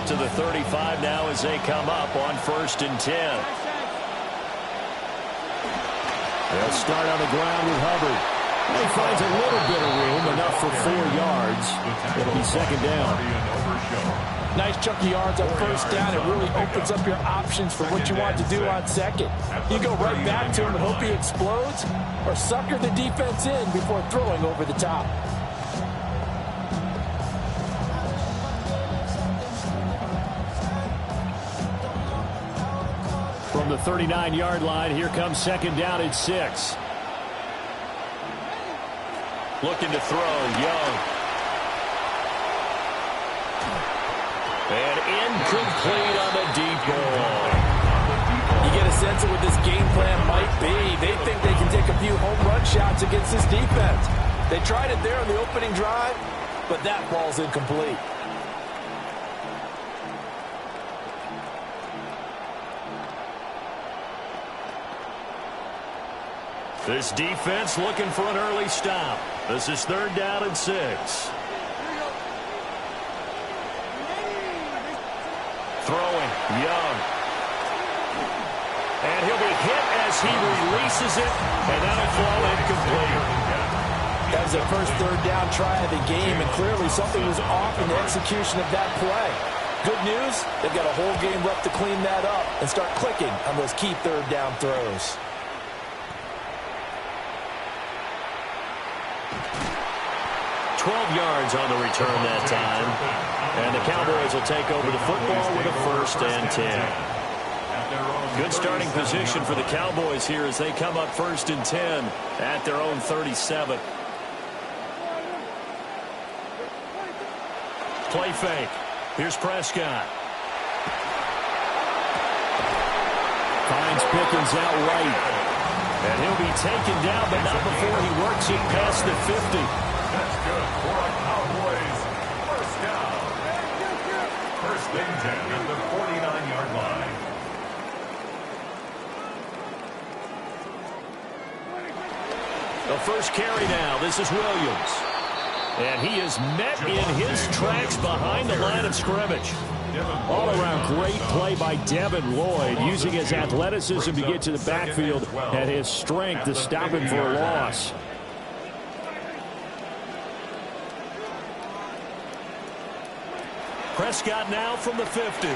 out to the 35 now as they come up on 1st and 10. They'll start on the ground with Hubbard. He finds a little bit of room, enough for 4 yards. It'll be 2nd down. Nice chunk of yards on 1st down. It really opens up your options for what you want to do on 2nd. You go right back to him and hope he explodes, or sucker the defense in before throwing over the top. From the 39-yard line, here comes 2nd down at 6. Looking to throw, Young. And incomplete on the deep ball. You get a sense of what this game plan might be. They think they can take a few home run shots against this defense. They tried it there on the opening drive, but that ball's incomplete. This defense looking for an early stop. This is 3rd down and 6. Throwing, Young. And he'll be hit as he releases it, and that'll fall incomplete. That was their first 3rd down try of the game, and clearly something was off in the execution of that play. Good news, they've got a whole game left to clean that up and start clicking on those key 3rd down throws. 12 yards on the return that time. And the Cowboys will take over the football with a 1st and 10. Good starting position for the Cowboys here as they come up 1st and 10 at their own 37. Play fake. Here's Prescott. Finds Pickens out right. And he'll be taken down, but not before he works it past the 50. That's good for our Cowboys. 1st down. 1st and 10 at the 49-yard line. The first carry now. This is Williams. And he is met in his tracks behind the line of scrimmage. All around great play by Devin Lloyd, using his athleticism to get to the backfield and his strength to stop him for a loss. Prescott now from the 50.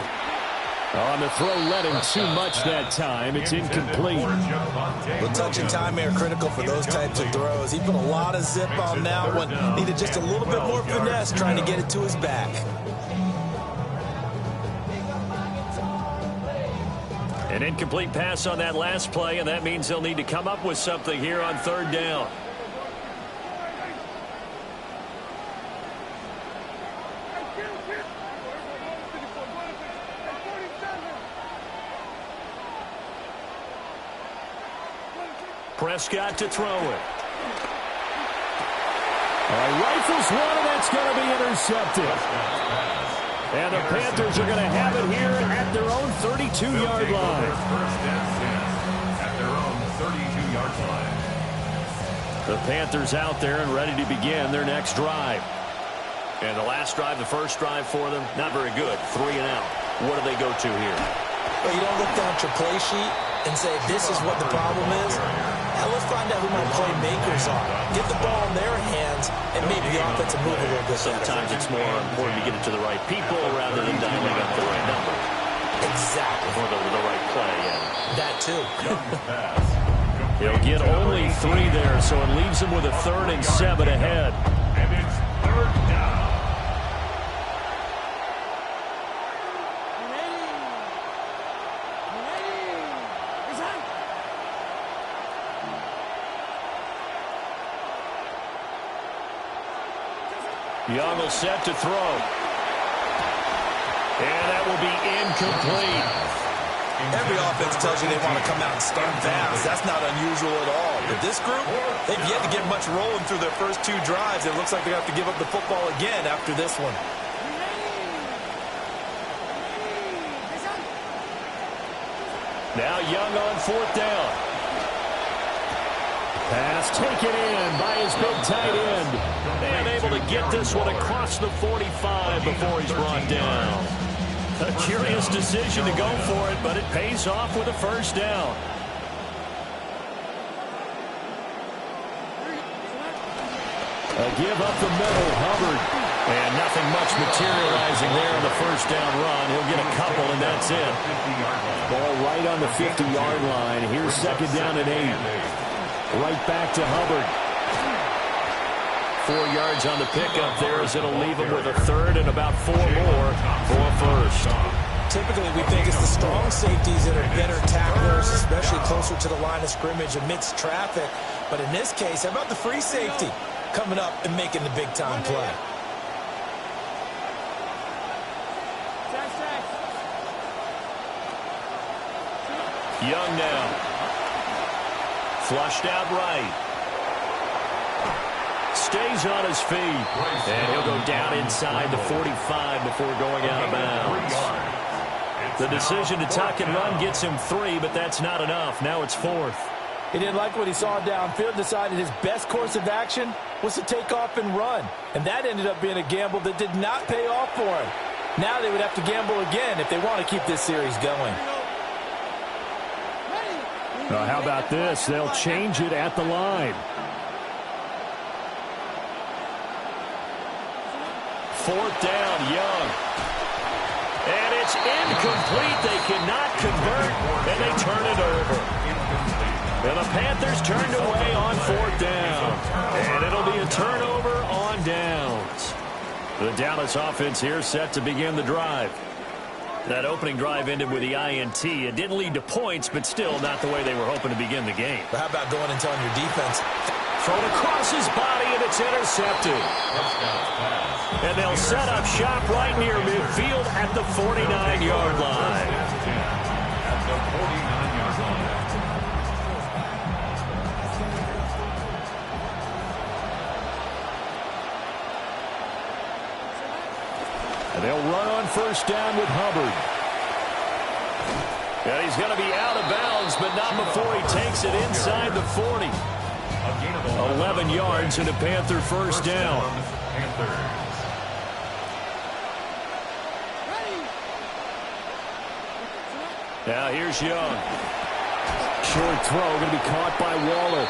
On the throw, led him too much that time. It's incomplete. Well, touch and time are critical for those types of throws. He put a lot of zip on that one. Needed just a little bit more finesse trying to get it to his back. An incomplete pass on that last play, and that means they'll need to come up with something here on 3rd down. Prescott to throw it. Rifles one, and that's going to be intercepted. And the Panthers are going to have it here at their own 32-yard line. 1st and 10 at their own 32-yard line. The Panthers out there and ready to begin their next drive. And the last drive, the first drive for them, not very good. 3 and out. What do they go to here? Well, you don't look down at your play sheet and say, this is what the problem is. Now let's find out who my playmakers are. Get the ball in their hands and maybe the offensive move a little bit. Sometimes it's more important to get it to the right people rather than dialing up the right number. Exactly. Or the right play, yeah. That too. He'll get only 3 there, so it leaves him with a 3rd and 7 ahead. And it's 3rd down. Young will set to throw. And that will be incomplete. Every offense tells you they want to come out and start fast. That's not unusual at all. But this group, they've yet to get much rolling through their first 2 drives. It looks like they have to give up the football again after this one. Now Young on 4th down. Pass taken in by his big tight end. And able to get this one across the 45 before he's brought down. A curious decision to go for it, but it pays off with a first down. A give up the middle, Hubbard. And nothing much materializing there on the first down run. He'll get a couple, and that's it. Ball right on the 50-yard line. Here's second down and 8. Right back to Hubbard. 4 yards on the pickup there as it'll leave him with a third and about 4 more for a first. Typically, we think it's the strong safeties that are better tacklers, especially closer to the line of scrimmage amidst traffic. But in this case, how about the free safety coming up and making the big-time play? Young now. Flushed out right. Stays on his feet. And he'll go down inside the 45 before going out of bounds. The decision to tuck and run gets him 3, but that's not enough. Now it's 4th. He didn't like what he saw downfield, decided his best course of action was to take off and run. And that ended up being a gamble that did not pay off for him. Now they would have to gamble again if they want to keep this series going. How about this? They'll change it at the line. 4th down, Young. And it's incomplete. They cannot convert, and they turn it over. And the Panthers turned away on 4th down. And it'll be a turnover on downs. The Dallas offense here set to begin the drive. That opening drive ended with the INT. It didn't lead to points, but still not the way they were hoping to begin the game. But how about going and telling your defense? Thrown across his body, and it's intercepted. And they'll set up shop right near midfield at the 49-yard line. At the 49-yard line. And they'll run on first down with Hubbard. And he's going to be out of bounds, but not before he takes it inside the 40. 11 yards and a Panther first down. Now here's Young. Short throw going to be caught by Waller.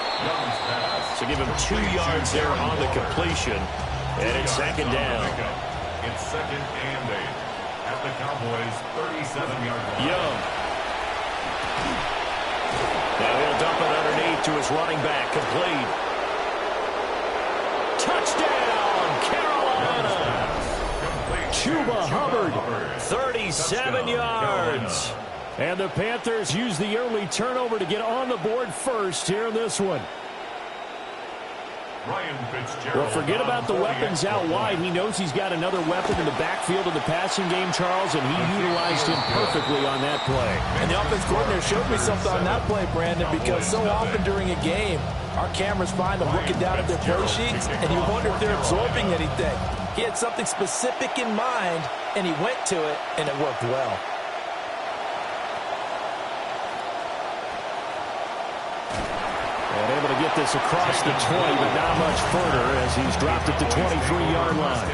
So give him 2 yards there on the completion. And it's second down. It's second and 8 at the Cowboys' 37-yard line. Young. Now he'll dump it underneath to his running back. Complete. Touchdown, Carolina. Chuba Hubbard, 37 yards. And the Panthers use the early turnover to get on the board first here in this one. Well, forget about the weapons out wide. He knows he's got another weapon in the backfield of the passing game, Charles, and he utilized him perfectly on that play. And the offense coordinator showed me something on that play, Brandon, because so often during a game, our cameras find them looking down at their play sheets, and you wonder if they're absorbing anything. He had something specific in mind, and he went to it, and it worked well. And able to get this across the 20, but not much further as he's dropped at the 23-yard line.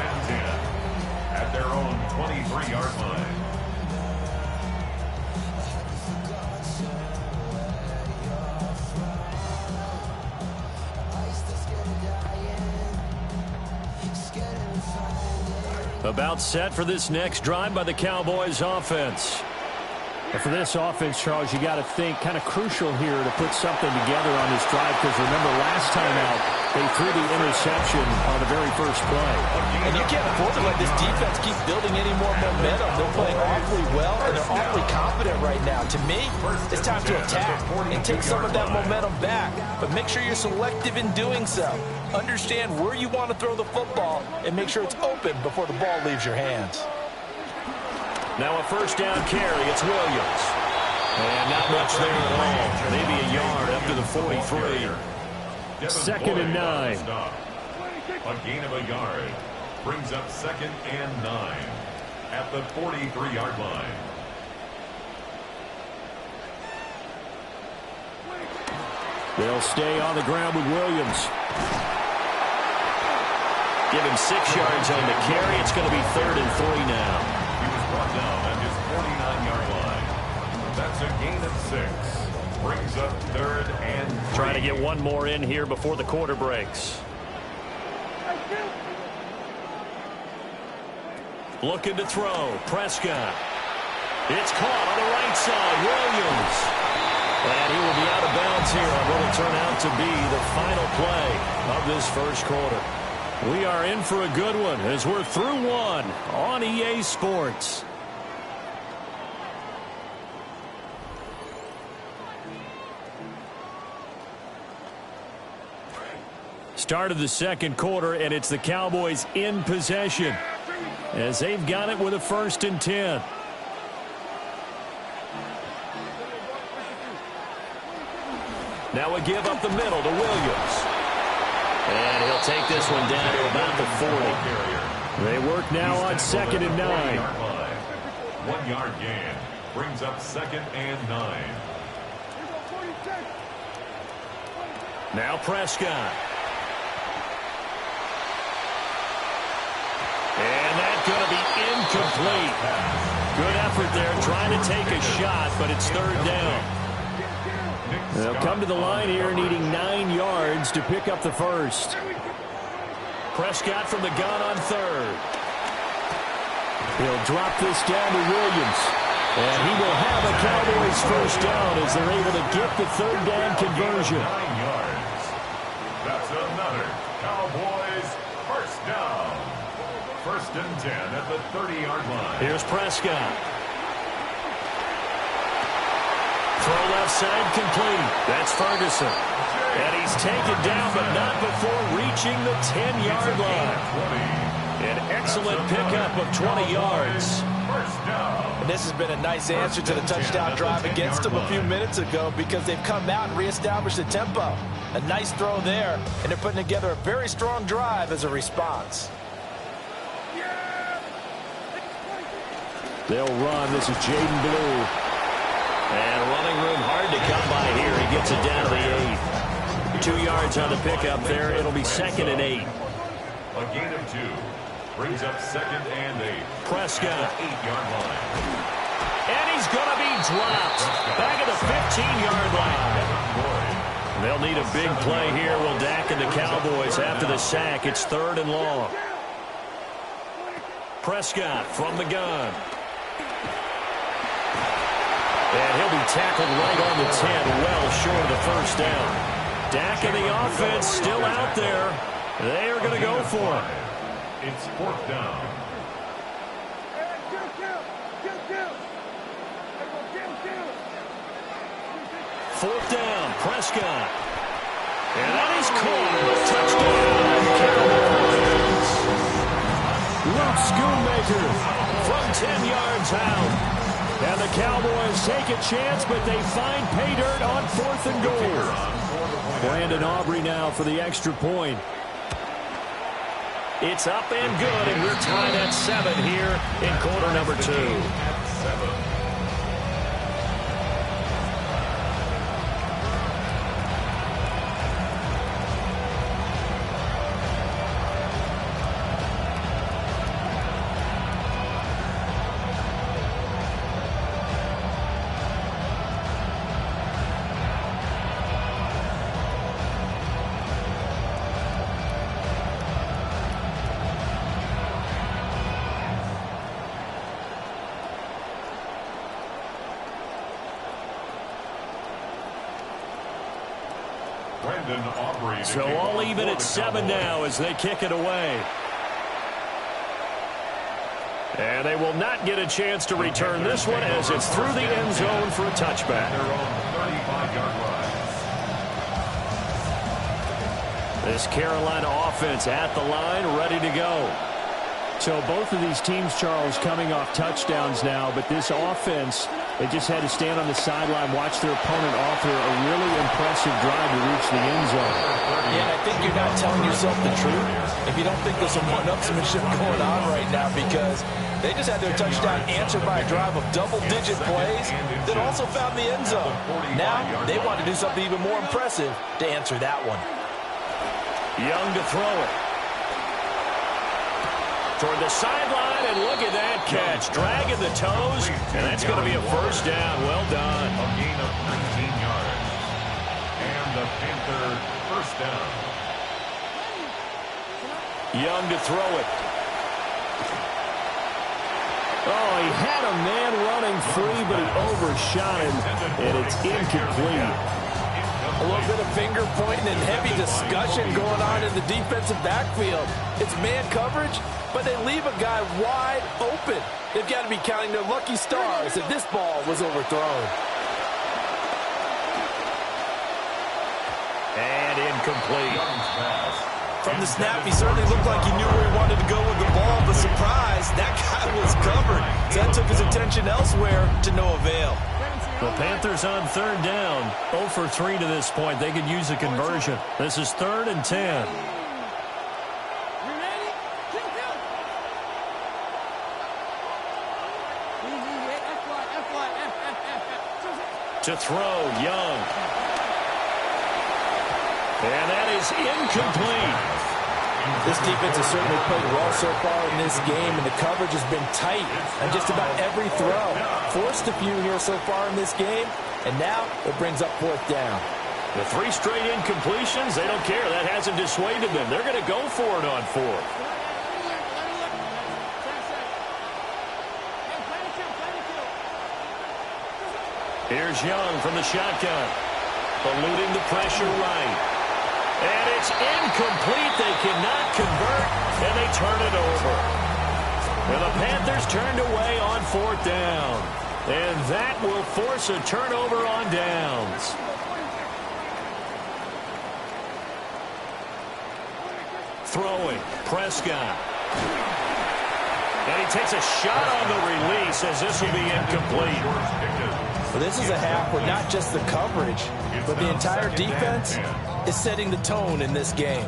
At their own 23-yard line. About set for this next drive by the Cowboys offense. And for this offense, Charles, you got to think kind of crucial here to put something together on this drive, because remember last time out they threw the interception on the very first play. And you can't afford to let this defense keep building any more momentum. They're playing awfully well, and they're awfully confident right now. To me, it's time to attack and take some of that momentum back. But make sure you're selective in doing so. Understand where you want to throw the football and make sure it's open before the ball leaves your hands. Now a first down carry. It's Williams. And not much there at all. Maybe a yard up to the 43. Second and 9. A gain of a yard. Brings up second and 9 at the 43-yard line. They'll stay on the ground with Williams. Give him 6 yards on the carry. It's going to be 3rd and 3 now. He was brought down at his 49-yard line. That's a gain of 6. Brings up 3rd and 3. Trying to get one more in here before the quarter breaks. Looking to throw. Prescott. It's caught on the right side. Williams. And he will be out of bounds here on what will turn out to be the final play of this first quarter. We are in for a good one as we're through one on EA Sports. Start of the second quarter, and it's the Cowboys in possession as they've got it with a 1st and 10. Now a give up the middle to Williams. And he'll take this one down to about the 40. They work now on 2nd and 9. 1-yard gain. Brings up 2nd and 9. Now Prescott. And that's going to be incomplete. Good effort there trying to take a shot, but it's 3rd down. They'll come to the line here needing 9 yards to pick up the first. Prescott from the gun on 3rd. He'll drop this down to Williams. And he will have a Cowboys first down as they're able to get the 3rd down conversion. 9 yards. That's another Cowboys first down. 1st and 10 at the 30-yard line. Here's Prescott. Throw left side complete. That's Ferguson. And he's taken down, but not before reaching the 10-yard line. An excellent pickup of 20 yards. And this has been a nice answer to the touchdown drive against them a few minutes ago because they've come out and reestablished the tempo. A nice throw there, and they're putting together a very strong drive as a response. They'll run. This is Jaden Blue. And running room hard to come by here. He gets it down to the 8. 2 yards on the pickup there. It'll be 2nd and 8. A gain of 2. Brings up 2nd and 8. Prescott. 8-yard line. And he's going to be dropped. Back at the 15-yard line. They'll need a big play here. Will Dak and the Cowboys after the sack. It's 3rd and long. Prescott from the gun. And he'll be tackled right on the 10, well short of the first down. Dak and the offense still out there. They are going to go for it. It's 4th down. Fourth down, Prescott. And that is caught. Touchdown, Cowboys. Luke Schoonmaker from 10 yards out. And the Cowboys take a chance, but they find pay dirt on 4th and goal. Brandon Aubrey now for the extra point. It's up and good, and we're tied at 7 here in quarter number 2. So all even at 7 now as they kick it away. And they will not get a chance to return this one as it's through the end zone for a touchback. This Carolina offense at the line, ready to go. So both of these teams, Charles, coming off touchdowns now, but this offense, they just had to stand on the sideline, watch their opponent offer a really impressive drive to reach the end zone. Yeah, and I think you're not telling yourself the truth if you don't think there's some one-upsmanship going on right now, because they just had their touchdown answered by a drive of double-digit plays that also found the end zone. Now they want to do something even more impressive to answer that one. Young to throw it. toward the sideline, and look at that catch. Dragging the toes, and that's going to be a first down. Well done. A gain of 19 yards. And the Panther first down. Young to throw it. Oh, he had a man running free, but he overshot him, and it's incomplete. A little bit of finger pointing and heavy discussion going on in the defensive backfield. It's man coverage, but they leave a guy wide open. They've got to be counting their lucky stars if this ball was overthrown. And incomplete. From the snap, he certainly looked like he knew where he wanted to go with the ball, but surprise, that guy was covered. So that took his attention elsewhere to no avail. The Panthers on third down. 0 for 3 to this point. They could use a conversion. This is 3rd and 10. To throw, Young. And that is incomplete. This defense has certainly played well so far in this game, and the coverage has been tight on just about every throw. Forced a few here so far in this game, and now it brings up 4th down. The 3 straight incompletions, they don't care. That hasn't dissuaded them. They're going to go for it on 4th. Here's Young from the shotgun. Eluding the pressure right. And it's incomplete. They cannot convert, and they turn it over. And the Panthers turned away on 4th down. And that will force a turnover on downs. Throwing, Prescott. And he takes a shot on the release as this will be incomplete. Well, this is a half where not just the coverage, but the entire defense is setting the tone in this game.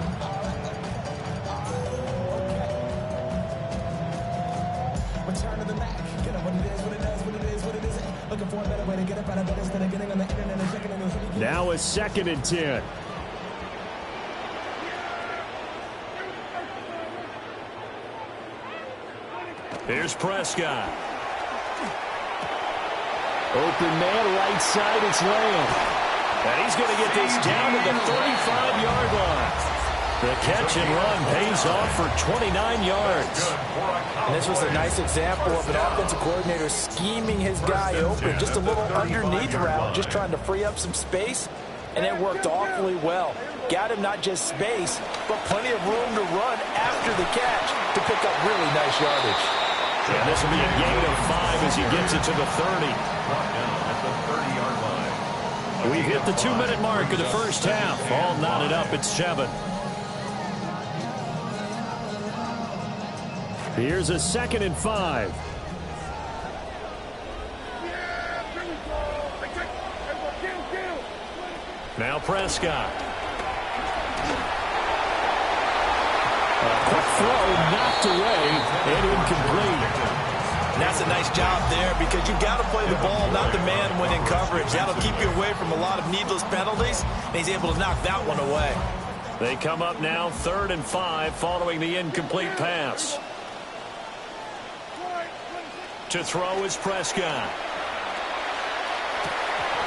Now it's 2nd and 10. Here's Prescott. Open man, right side, it's Lamb. And he's going to get this down to the 35-yard line. The catch and run pays off for 29 yards. And this was a nice example of an offensive coordinator scheming his guy open. Just a little underneath route, just trying to free up some space. And it worked awfully well. Got him not just space, but plenty of room to run after the catch to pick up really nice yardage. And this will be a gain of 5 as he gets it to the 30. At the 30-yard line. We've hit the 2-minute mark of the first half. All knotted up at 7. Here's a 2nd and 5. Now Prescott. A quick throw knocked away and incomplete. And that's a nice job there because you've got to play the ball, not the man when in coverage. That'll keep you away from a lot of needless penalties, and he's able to knock that one away. They come up now 3rd and 5 following the incomplete pass. To throw is Prescott.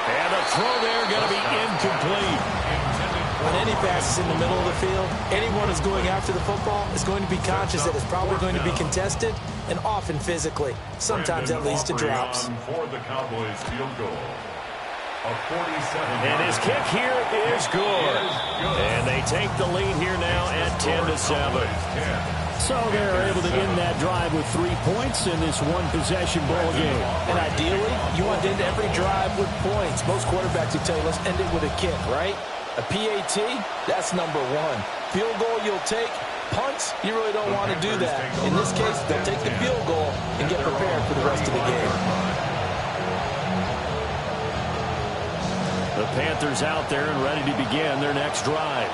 And a throw there going to be incomplete. When any pass is in the middle of the field, anyone who's going after the football is going to be conscious that it's probably going to be contested and often physically. Sometimes that leads to drops. For the Cowboys field goal. A 47. And his kick here is good. And they take the lead here now at 10-7. So they're able to end that drive with 3 points in this one-possession ball game. And ideally, you want to end every drive with points. Most quarterbacks would tell you, let's end it with a kick, right? A PAT, that's number 1. Field goal you'll take. Punts, you really don't want to do that. In this case, they'll take the field goal and get prepared for the rest of the game. The Panthers out there and ready to begin their next drive.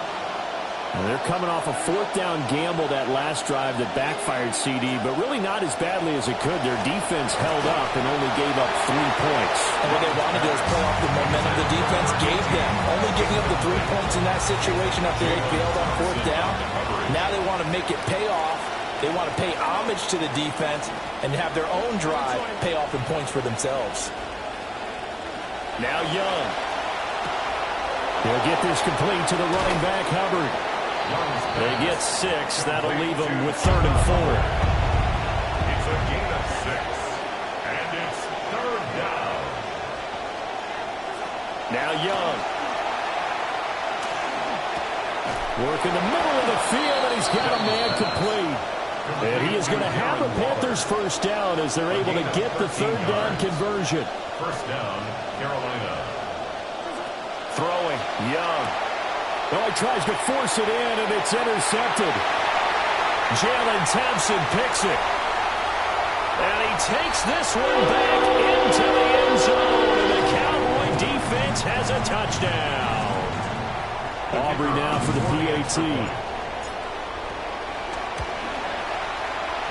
And they're coming off a 4th down gamble that last drive that backfired CD, but really not as badly as it could. Their defense held up and only gave up 3 points. And what they wanted to do is play off the momentum the defense gave them. Only giving up the 3 points in that situation after they failed on 4th down. Now they want to make it pay off They want to pay homage to the defense and have their own drive pay off in points for themselves. Now Young. He'll get this complete to the running back, Hubbard. They get 6. That'll leave them with 3rd and 4. It's a gain of 6. And it's 3rd down. Now Young. Work in the middle of the field, and he's got a man complete. And he is going to have the Panthers first down as they're able to get the 3rd down conversion. First down, Carolina. Throwing, Young. Oh, he tries to force it in, and it's intercepted. Jalen Thompson picks it. And he takes this one back into the end zone, and the Cowboy defense has a touchdown. Aubrey now for the PAT.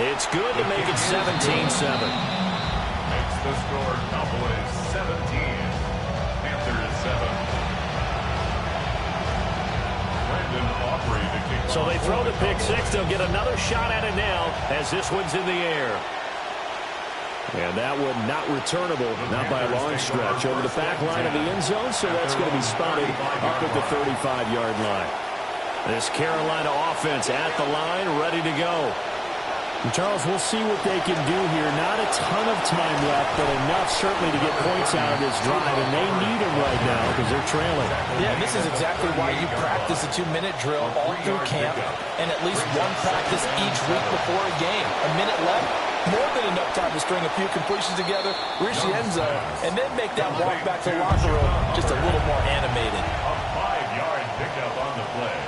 It's good to make it 17-7. Makes the score Cowboys 17. Panthers 7. Brandon Aubrey to kick off. So they throw the pick 6. They'll get another shot at it now as this one's in the air. And that one not returnable, not by a long stretch, over the back line of the end zone, so that's going to be spotted up at the 35-yard line. This Carolina offense at the line, ready to go. And Charles, we'll see what they can do here. Not a ton of time left, but enough certainly to get points out of this drive, and they need them right now because they're trailing. Yeah, this is exactly why you practice a 2-minute drill all through camp and at least one practice each week before a game. A minute left, more than enough time to string a few completions together, reach the end zone, and then make that walk back to the locker room just a little more animated. A 5-yard pickup on the play.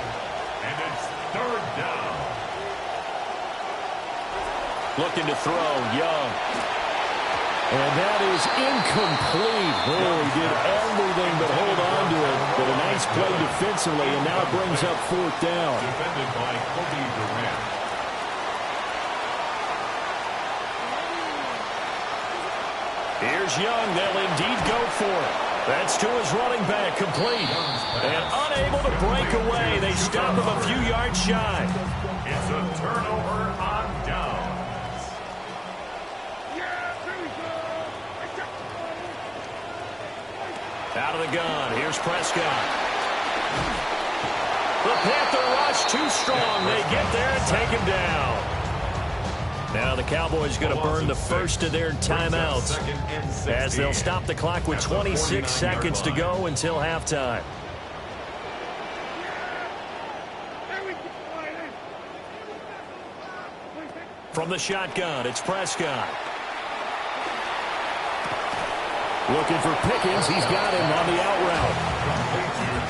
And it's 3rd down. Looking to throw, Young. And that is incomplete. Oh, he did everything but hold on to it. But a nice play defensively, and now it brings up 4th down. Defended by Kobe Durant. Here's Young. They'll indeed go for it. That's to his running back, complete. And unable to break away. They stop him a few yards shy. It's a turnover on down. Out of the gun. Here's Prescott. The Panther rush too strong. They get there and take him down. Now the Cowboys going to burn the first of their timeouts as they'll stop the clock with 26 seconds to go until halftime. From the shotgun, it's Prescott. Looking for Pickens. He's got him on the out route.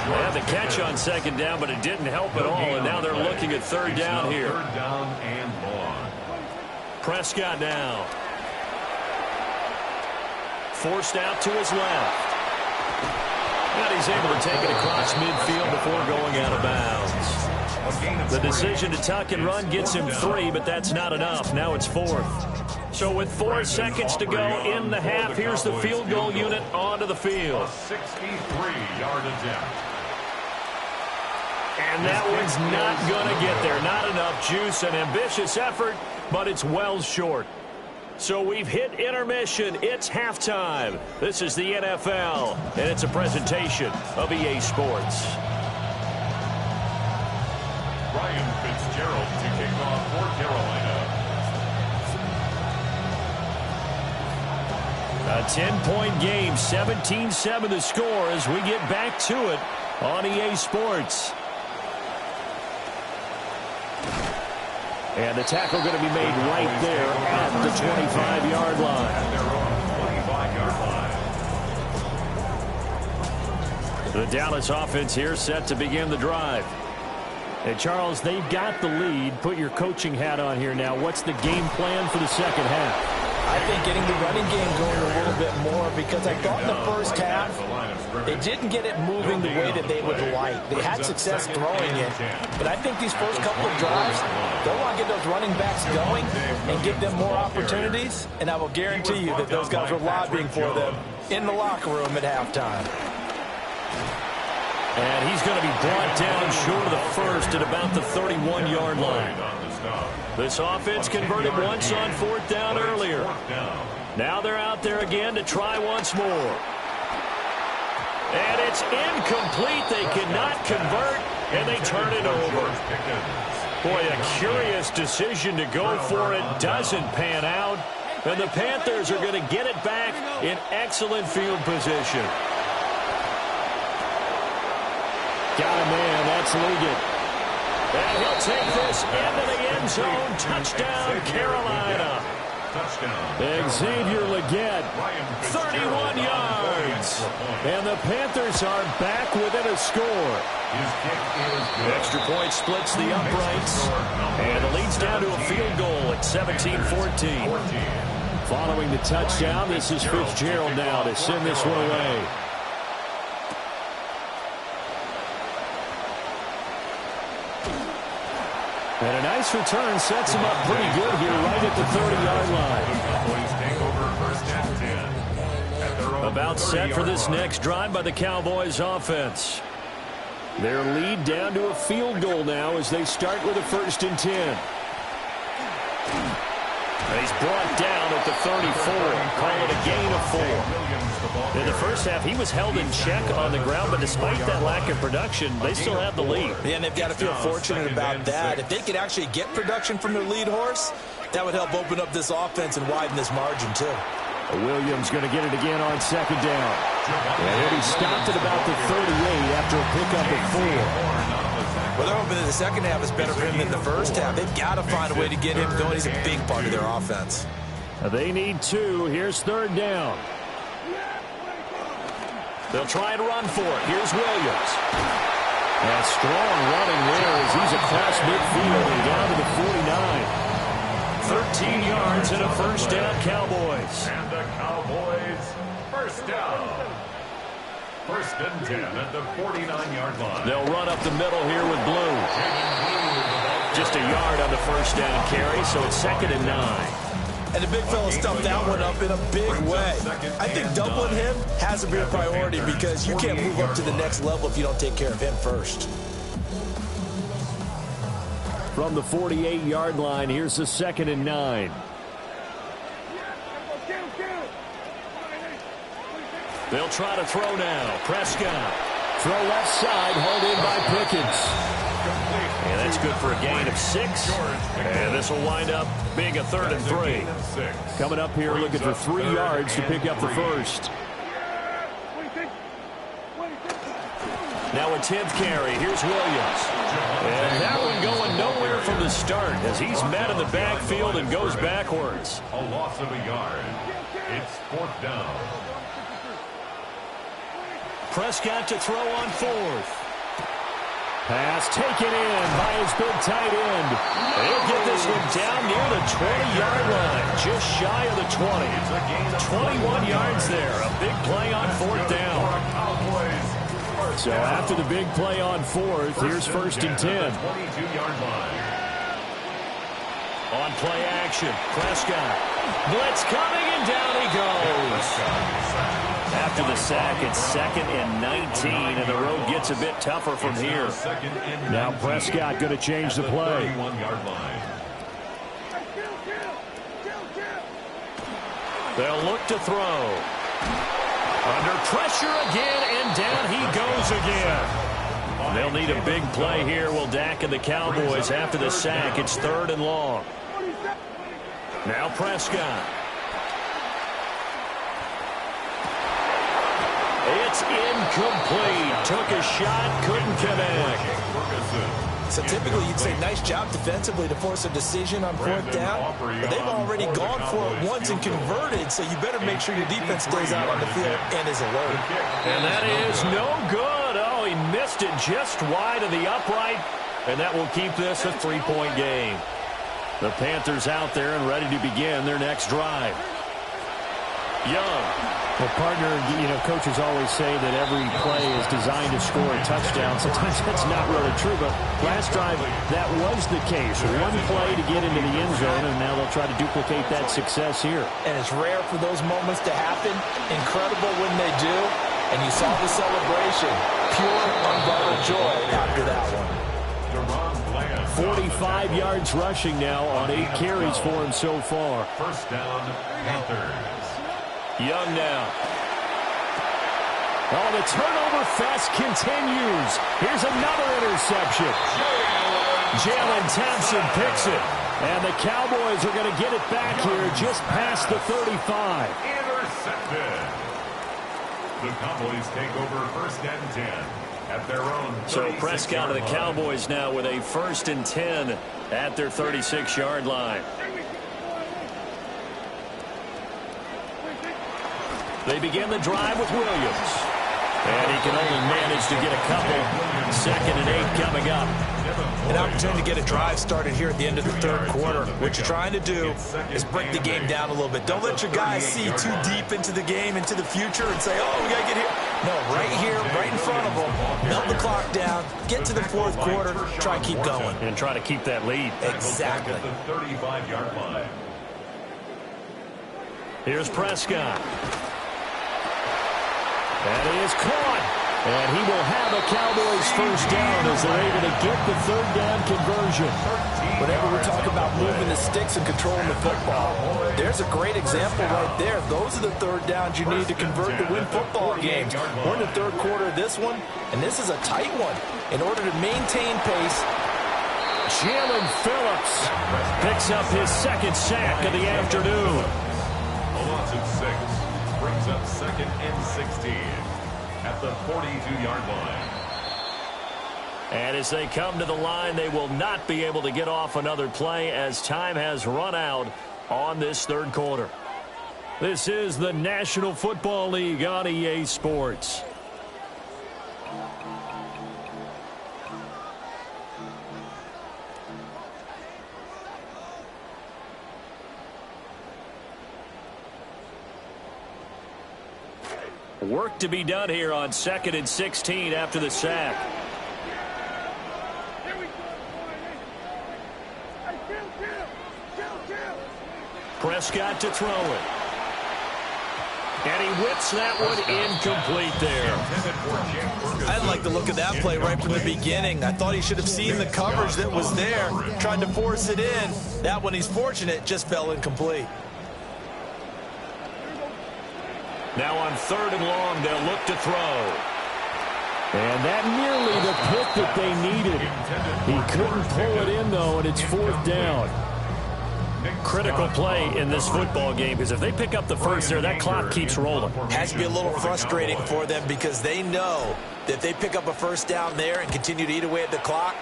They had the catch on 2nd down, but it didn't help at all, and now they're looking at 3rd down here. 3rd down and long. Prescott now. Forced out to his left. And he's able to take it across midfield before going out of bounds. The decision to tuck and run gets him 3, but that's not enough. Now it's 4th. So with 4 seconds to go in the half, here's the field goal unit onto the field. A 63-yard attempt. And that one's not going to get there. Not enough juice, an ambitious effort, but it's well short. So we've hit intermission. It's halftime. This is the NFL, and it's a presentation of EA Sports. Ryan Fitzgerald to kick off for Carolina. A 10-point game, 17-7 the score as we get back to it on EA Sports. And the tackle going to be made right there at the 25-yard line. At their own 25-yard line. The Dallas offense here set to begin the drive. Hey, Charles, they've got the lead. Put your coaching hat on here now. What's the game plan for the second half? I think getting the running game going a little bit more, because I thought in the first half they didn't get it moving the way that they would like. They had success throwing it, but I think these first couple of drives, they'll want to get those running backs going and give them more opportunities, and I will guarantee you that those guys were lobbying for them in the locker room at halftime. And he's going to be brought down short of the first at about the 31-yard line. This offense converted once on 4th down earlier. Now they're out there again to try once more. And it's incomplete. They cannot convert, and they turn it over. Boy, a curious decision to go for it. Doesn't pan out. And the Panthers are going to get it back in excellent field position. Got a man. That's Liggett. And he'll take this into the end zone. Touchdown, Carolina. Xavier Liggett, 31 yards. And the Panthers are back within a score. Extra point splits the uprights. And the lead's down to a field goal at 17-14. Following the touchdown, this is Fitzgerald now to send this one away. And a nice return sets him up pretty good here right at the 30-yard line. About set for this next drive by the Cowboys offense. Their lead down to a field goal now as they start with a 1st and 10. He's brought down at the 34. Call it a gain of 4. In the first half, he was held in check on the ground, but despite that lack of production, they still have the lead. Yeah, and they've got to feel fortunate about that. If they could actually get production from their lead horse, that would help open up this offense and widen this margin, too. Williams going to get it again on 2nd down. And he stopped at about the 38 after a pickup of 4. Well, they're hoping that the second half is better for him than the first half. They've got to find a way to get him going. He's a big part of their offense. They need 2. Here's 3rd down. They'll try and run for it. Here's Williams. And strong running there as he's across midfield and down to the 49. 13 yards and a 1st down, Cowboys. And the Cowboys, 1st down. 1st and 10 at the 49-yard line. They'll run up the middle here with Blue. Just a yard on the 1st down carry, so it's 2nd and 9. And the big fella stuffed that one up in a big way. I think doubling him has to be a priority because you can't move up to the next level if you don't take care of him first. From the 48-yard line, here's the 2nd and 9. They'll try to throw now. Prescott. Throw left side, hauled in by Pickens. And that's good for a gain of 6. And this will wind up being a 3rd and 3. Coming up here looking for 3 yards to pick up the 1st. Now a 10th carry. Here's Williams. And that one going nowhere from the start as he's met in the backfield and goes backwards. A loss of a yard. It's 4th down. Prescott to throw on 4th. Pass taken in by his big tight end. They'll get this one down near the 20-yard line, just shy of the 20. 21 yards there, a big play on 4th down. So after the big play on 4th, here's 1st and 10. 22-yard line. On play action, Prescott. Blitz coming, and down he goes. After the sack, it's 2nd and 19, and the road gets a bit tougher from here. Now Prescott going to change the play. 31-yard line. They'll look to throw. Under pressure again, and down he goes again. They'll need a big play here. Will Dak and the Cowboys after the sack. It's 3rd and long. Now Prescott. It's incomplete. Took a shot, couldn't connect. So typically you'd say nice job defensively to force a decision on 4th down, but they've already gone for it once and converted, so you better make sure your defense stays out on the field and is alert. And that is no good. Oh, he missed it just wide of the upright, and that will keep this a 3-point game. The Panthers out there and ready to begin their next drive. Young. Well, partner, coaches always say that every play is designed to score a touchdown. Sometimes that's not really true, but last drive, that was the case. One play to get into the end zone, and now they'll try to duplicate that success here. And it's rare for those moments to happen. Incredible when they do. And you saw the celebration. Pure, unbridled joy after that one. 45 yards rushing now on 8 carries for him so far. First down, Panthers. Young now. Oh, the turnover fest continues. Here's another interception. Jalen Thompson picks it. And the Cowboys are going to get it back here just past the 35. Intercepted. The Cowboys take over first and 10 at their own 36-yard line. So Prescott of the Cowboys now with a first and 10 at their 36-yard line. They begin the drive with Williams. And he can only manage to get a couple. 2nd and 8 coming up. An opportunity to get a drive started here at the end of the third quarter. What you're trying to do is break the game down a little bit. Don't let your guys see too deep into the game, into the future, and say, oh, we got to get here. No, right here, right in front of them. Melt the clock down, get to the fourth quarter, try and keep going. And try to keep that lead. Exactly. At the 35-yard line. Here's Prescott. And he is caught. And he will have a Cowboys first down as they're able to get the third down conversion. Whenever we talk about moving the sticks and controlling the football, there's a great example right there. Those are the third downs you need to convert to win football games. We're in the third quarter of this one, and this is a tight one. In order to maintain pace, Jalen Phillips picks up his 2nd sack of the afternoon. A loss of 6 brings up 2nd and 16 at the 42-yard line. And as they come to the line, they will not be able to get off another play as time has run out on this third quarter. This is the National Football League on EA Sports. Work to be done here on 2nd and 16 after the sack. Prescott to throw it. And he whips that one incomplete there. I didn't like the look of that play right from the beginning. I thought he should have seen the coverage that was there, tried to force it in. That one, he's fortunate, just fell incomplete. Now on 3rd and long, they'll look to throw. And that nearly the pick that they needed. He couldn't pull it in, though, and it's 4th down. Critical play in this football game, because if they pick up the first there, that clock keeps rolling. Has to be a little frustrating for them because they know that if they pick up a first down there and continue to eat away at the clock,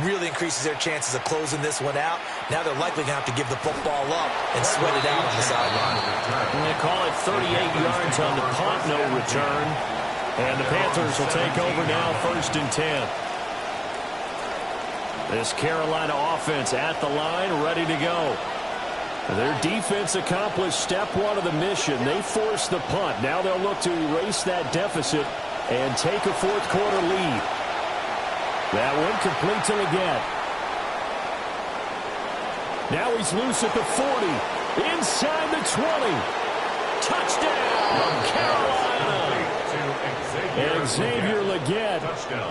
really increases their chances of closing this one out. Now they're likely going to have to give the football up and sweat it out on the sideline. They call it 38 yards on the punt, no return. And the Panthers will take over now, 1st and 10. This Carolina offense at the line, ready to go. Their defense accomplished step 1 of the mission. They forced the punt. Now they'll look to erase that deficit and take a fourth quarter lead. That one complete to Leggett. Now he's loose at the 40. Inside the 20. Touchdown, Carolina. And Xavier Leggett.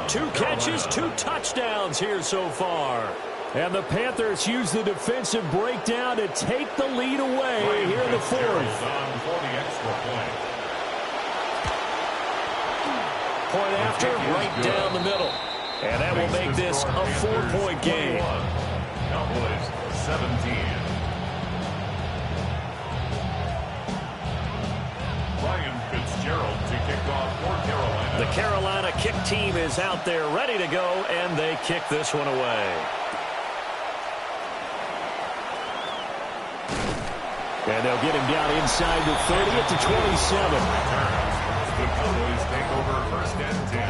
2 catches, 2 touchdowns here so far. And the Panthers use the defensive breakdown to take the lead away here in the 4th. Point after, right down the middle. And that will make this a 4-point game. Cowboys 17. Ryan Fitzgerald to kick off for Carolina. The Carolina kick team is out there ready to go, and they kick this one away. And they'll get him down inside the 30 at the 27. The Cowboys take over 1st and 10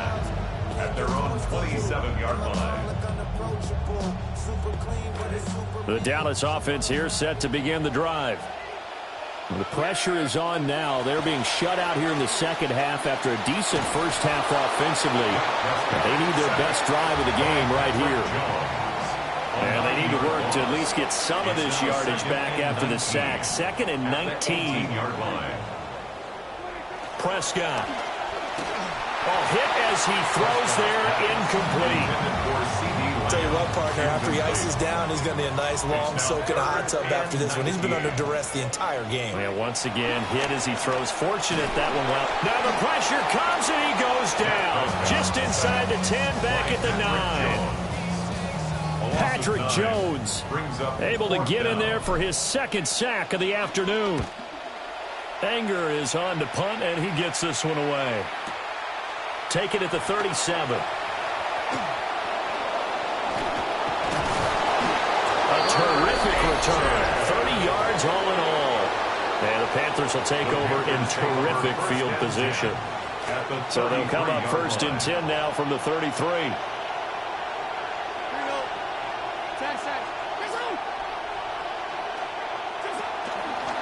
at their own 27-yard line. The Dallas offense here set to begin the drive. The pressure is on now. They're being shut out here in the second half after a decent first half offensively. They need their best drive of the game right here. And they need to work to at least get some of this yardage back after the sack. 2nd and 19. Prescott. Hit as he throws there, incomplete. Tell you what, partner, after he ices down, he's going to be a nice, long soak in a hot tub after this one. He's been under duress the entire game. And once again, hit as he throws. Fortunate that one well. Now the pressure comes, and he goes down. Just inside the 10, back at the 9. Patrick Jones able to get in there for his second sack of the afternoon. Anger is on to punt, and he gets this one away. Take it at the 37. A terrific return. 30 yards all in all. And the Panthers will take over in terrific field position. So they'll come up first and 10 now from the 33.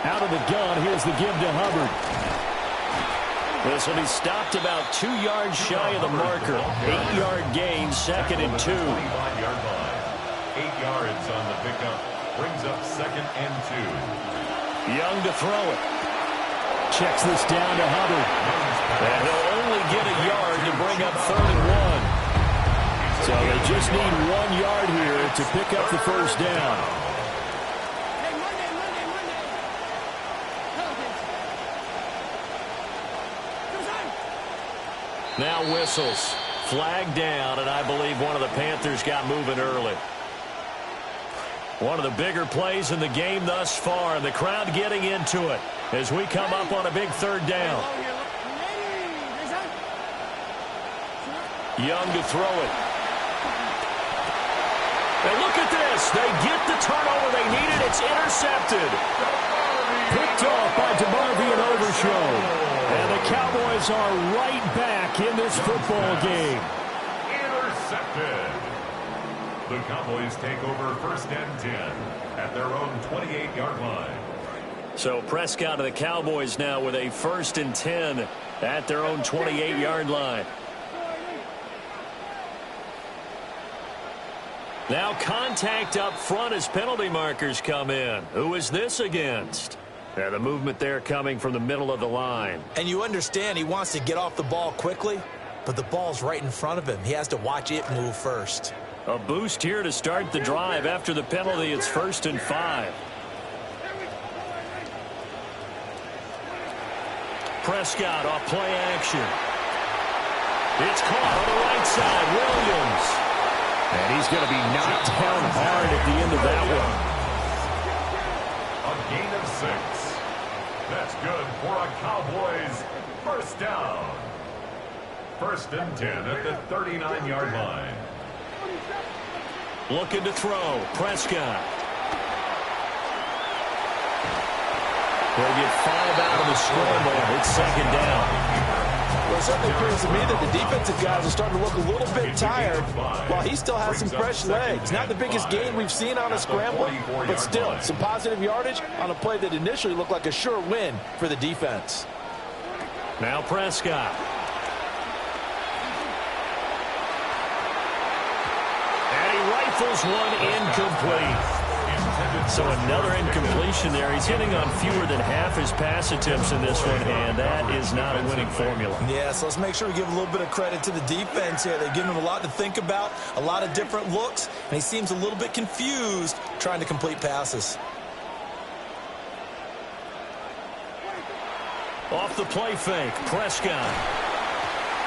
Out of the gun, here's the give to Hubbard. This will be stopped about 2 yards shy of the marker. 8-yard gain, 2nd and 2. 25-yard line. 8 yards on the pickup. Brings up 2nd and 2. Young to throw it. Checks this down to Hubbard. And he'll only get a yard to bring up 3rd and 1. So they just need 1 yard here to pick up the first down. Now whistles. Flag down, and I believe one of the Panthers got moving early. One of the bigger plays in the game thus far, and the crowd getting into it as we come up on a big 3rd down. Young to throw it. And look at this. They get the turnover they needed. It's intercepted. Picked off by DeMarvion Overshow. And the Cowboys are right back in this football game. Intercepted. The Cowboys take over 1st and 10 at their own 28-yard line. So Prescott of the Cowboys now with a 1st and 10 at their own 28-yard line. Now contact up front as penalty markers come in. Who is this against? And the movement there coming from the middle of the line. And you understand he wants to get off the ball quickly, but the ball's right in front of him. He has to watch it move first. A boost here to start the drive. After the penalty, it's 1st and 5. Prescott off play action. It's caught on the right side. Williams. And he's going to be knocked down hard at the end of that one. A gain of 6. That's good for a Cowboys 1st down. 1st and 10 at the 39-yard line. Looking to throw. Prescott. They'll get 5 out of the scramble. It's 2nd down. Well, it certainly appears to me that the defensive guys are starting to look a little bit tired while he still has some fresh legs. Not the biggest gain we've seen on a scramble, but still some positive yardage on a play that initially looked like a sure win for the defense. Now Prescott. And he rifles one incomplete. So another incompletion there. He's hitting on fewer than half his pass attempts in this one, and that is not a winning formula. Yeah, so let's make sure we give a little bit of credit to the defense here. They've given him a lot to think about, a lot of different looks, and he seems a little bit confused trying to complete passes. Off the play fake, Prescott.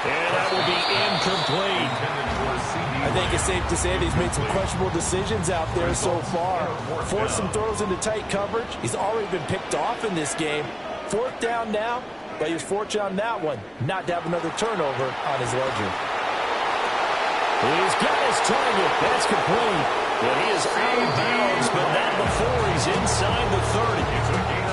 And that will be incomplete. I think it's safe to say that he's made some questionable decisions out there so far. Forced some throws into tight coverage. He's already been picked off in this game. 4th down now, but he was fortunate on that one not to have another turnover on his ledger. He's got his target. That's complete. And he is out of bounds, but not before he's inside the 30.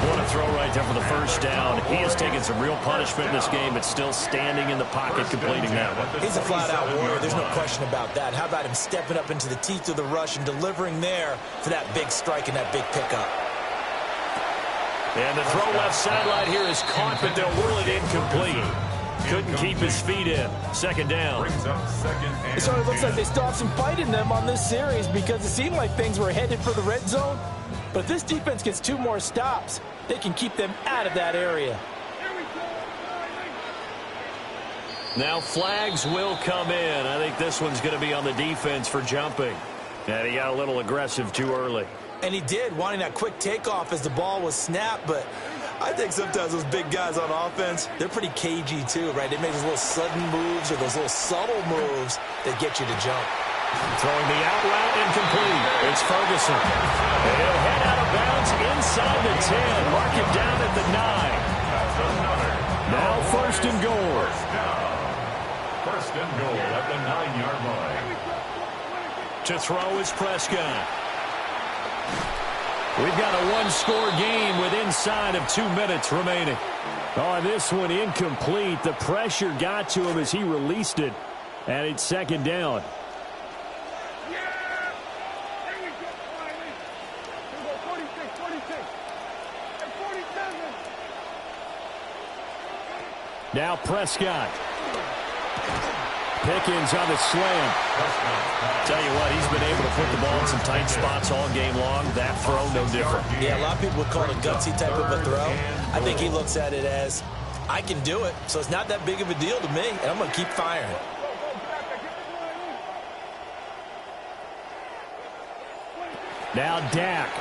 What a throw right there for the 1st down. He has taken some real punishment in this game, but still standing in the pocket completing that one. He's a flat-out warrior. There's no question about that. How about him stepping up into the teeth of the rush and delivering there for that big strike and that big pickup? And the throw left sideline here is caught, but they'll rule it incomplete. Couldn't keep his feet in. 2nd down. It sort of looks like they still have some fight in them on this series because it seemed like things were headed for the red zone. But if this defense gets 2 more stops, they can keep them out of that area. Now flags will come in. I think this one's going to be on the defense for jumping. And he got a little aggressive too early. And he did, wanting that quick takeoff as the ball was snapped. But I think sometimes those big guys on offense, they're pretty cagey too, right? They make those little sudden moves or those little subtle moves that get you to jump. Throwing the out route incomplete. It's Ferguson. And he'll head out of bounds inside the 10. Mark him down at the 9. Now first and goal. First and goal at the 9-yard line. To throw is Prescott. We've got a one-score game with inside of 2 minutes remaining. Oh, this one incomplete. The pressure got to him as he released it. And it's second down. Now Prescott. Pickens on the slam. Tell you what, he's been able to put the ball in some tight spots all game long. That throw, no different. Yeah, a lot of people would call it a gutsy type of a throw. I think he looks at it as, I can do it, so it's not that big of a deal to me, and I'm going to keep firing. Now Dak.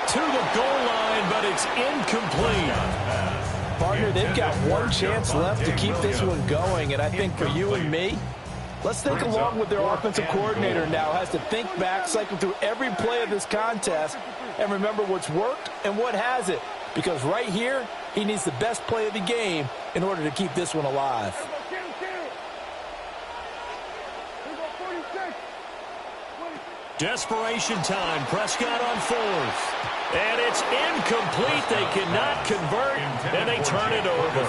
To the goal line, but it's incomplete. Partner, they've got one chance left to keep this one going, and I think for you and me, let's think along with their offensive coordinator now. Has to think back, cycle through every play of this contest, and remember what's worked and what hasn't. Because right here, he needs the best play of the game in order to keep this one alive. Desperation time. Prescott on fourth. And it's incomplete. They cannot convert, and they turn it over.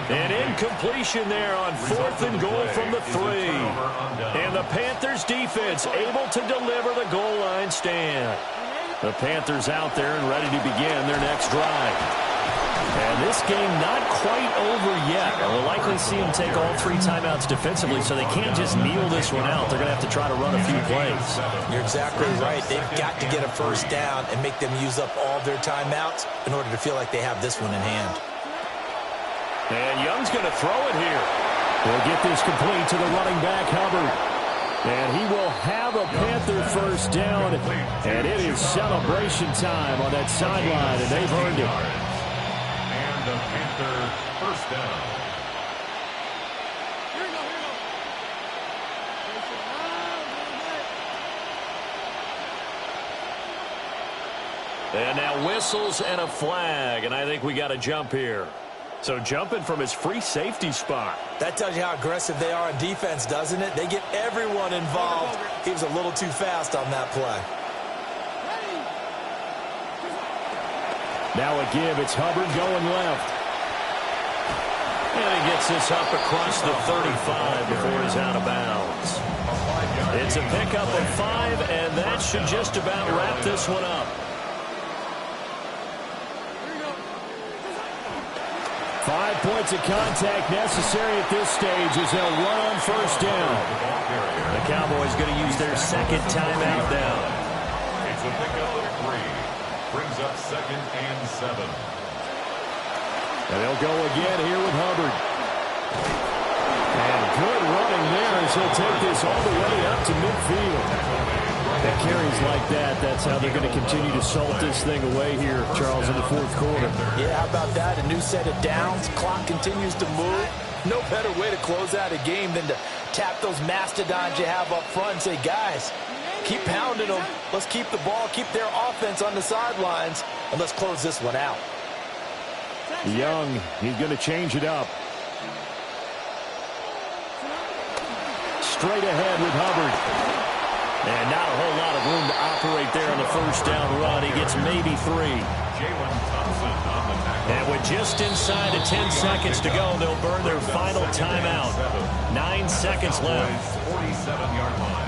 An incompletion there on fourth and goal from the 3. And the Panthers defense able to deliver the goal line stand. The Panthers out there and ready to begin their next drive. And this game not quite over yet. We'll likely see them take all 3 timeouts defensively, so they can't just kneel this one out. They're going to have to try to run a few plays. You're exactly right. They've got to get a first down and make them use up all their timeouts in order to feel like they have this one in hand. And Young's going to throw it here. They'll get this complete to the running back, Hubbard. And he will have a Panther first down. And it is celebration time on that sideline, and they've earned it. The Panther first down. And now whistles and a flag, and I think we got a jump here. So jumping from his free safety spot. That tells you how aggressive they are on defense, doesn't it? They get everyone involved. He was a little too fast on that play. Now a give. It's Hubbard going left. And he gets this up across the 35 before he's out of bounds. It's a pickup of 5, and that should just about wrap this one up. 5 points of contact necessary at this stage as they'll run on first down. The Cowboys going to use their second timeout now. It's a pickup of 3. Brings up 2nd and 7. And they'll go again here with Hubbard. And good running there as he'll take this all the way up to midfield. And carries like that, that's how they're going to continue to salt this thing away here, Charles, in the fourth quarter. Yeah, how about that? A new set of downs. Clock continues to move. No better way to close out a game than to tap those mastodons you have up front and say, guys, keep pounding them. Let's keep the ball, keep their offense on the sidelines, and let's close this one out. Young, he's going to change it up. Straight ahead with Hubbard. And not a whole lot of room to operate there on the first down run. He gets maybe 3. And with just inside of 10 seconds to go, they'll burn their final timeout. 9 seconds left. 47-yard line.